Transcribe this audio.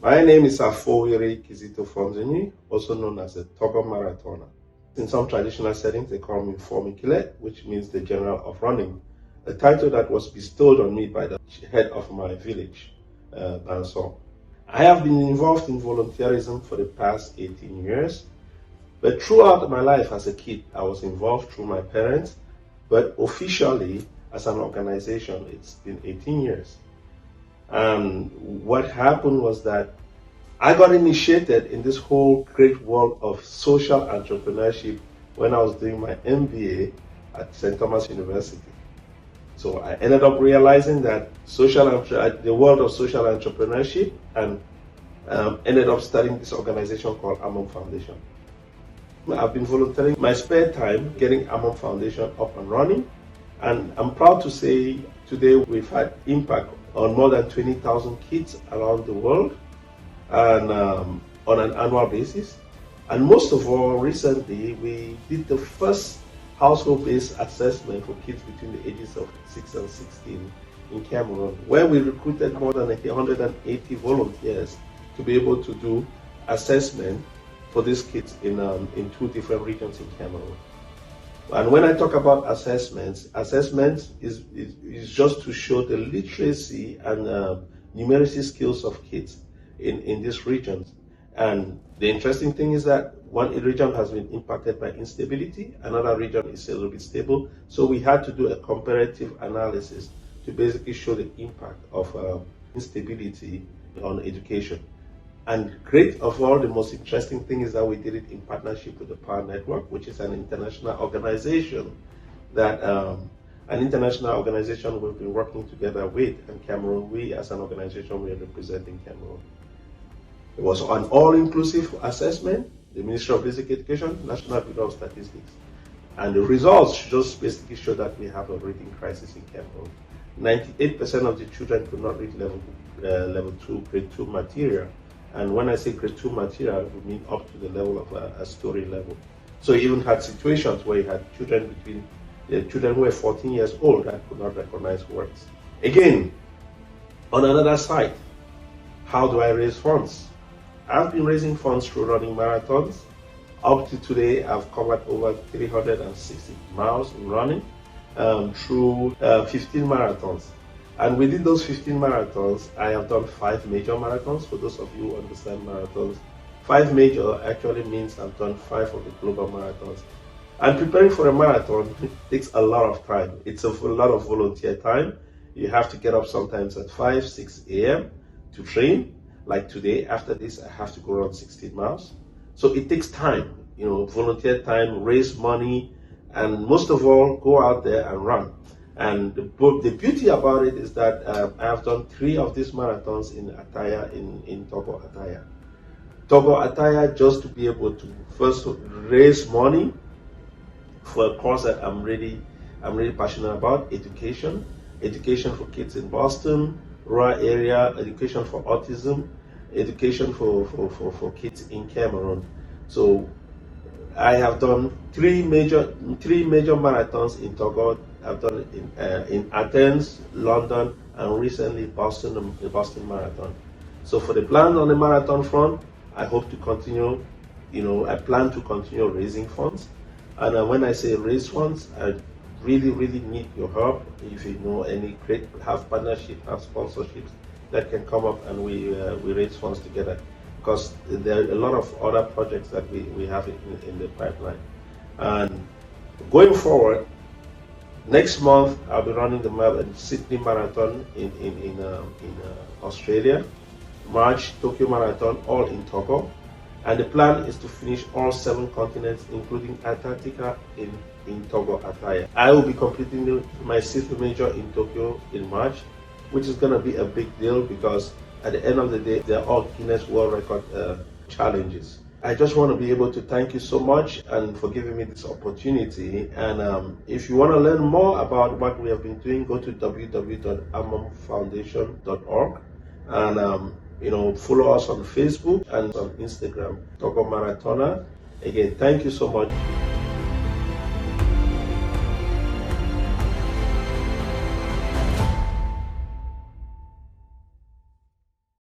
My name is Afoyere Kizito Fonzini, also known as the Toghu marathoner. In some traditional settings, they call me Formikile, which means the general of running, a title that was bestowed on me by the head of my village, Banso. I have been involved in volunteerism for the past 18 years, but throughout my life as a kid, I was involved through my parents, but officially as an organization, it's been 18 years. And what happened was that I got initiated in this whole great world of social entrepreneurship when I was doing my MBA at St. Thomas University. So I ended up realizing that the world of social entrepreneurship, and ended up starting this organization called Amom Foundation. I've been volunteering my spare time getting Amom Foundation up and running, and I'm proud to say today we've had impact on more than 20,000 kids around the world, and on an annual basis. And most of all, recently we did the first household-based assessment for kids between the ages of 6 and 16 in Cameroon, where we recruited more than 180 volunteers to be able to do assessment for these kids in 2 different regions in Cameroon. And when I talk about assessment is just to show the literacy and numeracy skills of kids in these regions. And the interesting thing is that one region has been impacted by instability, another region is a little bit stable. So we had to do a comparative analysis to basically show the impact of instability on education. And great of all, the most interesting thing is that we did it in partnership with the Power Network, which is an international organization we've been working together with. And Cameroon, we as an organization, we are representing Cameroon. It was an all-inclusive assessment, the Ministry of Basic Education, National Bureau of Statistics. And the results just basically show that we have a reading crisis in Cameroon. 98% of the children could not read level 2, grade 2 material. And when I say grade 2 material, we mean up to the level of a story level. So we even had situations where you had children who were 14 years old that could not recognize words. Again, on another side, how do I raise funds? I've been raising funds through running marathons. Up to today, I've covered over 360 miles in running through 15 marathons. And within those 15 marathons, I have done 5 major marathons. For those of you who understand marathons, 5 major actually means I've done 5 of the global marathons. And preparing for a marathon takes a lot of time. It's a lot of volunteer time. You have to get up sometimes at 5, 6 a.m. to train. Like today, after this, I have to go around 16 miles. So it takes time, volunteer time, raise money, and most of all, go out there and run. And the beauty about it is that I have done 3 of these marathons in Ataya, in Toghu Ataya. Toghu Ataya, just to be able to first raise money for a cause that I'm really passionate about: education for kids in Boston, rural area, education for autism, education for kids in Cameroon. So I have done 3 major marathons in Toghu. I've done it in Athens, London, and recently Boston, the Boston Marathon. So for the plan on the marathon front, I hope to continue, I plan to continue raising funds. And when I say raise funds, I really need your help. If you know any have partnership, have sponsorships that can come up, and we raise funds together, because there are a lot of other projects that we have in the pipeline. And going forward, next month I'll be running the Sydney Marathon in Australia, March Tokyo Marathon, all in Toghu. And the plan is to finish all 7 continents, including Antarctica, in Toghu Ataya. I will be completing my 6th major in Tokyo in March, which is going to be a big deal, because at the end of the day, they're all Guinness World Record challenges. I just want to be able to thank you so much and for giving me this opportunity. And if you want to learn more about what we have been doing, go to www.amomfoundation.org, and follow us on Facebook and on Instagram, Toghu Marathoner. Again, thank you so much.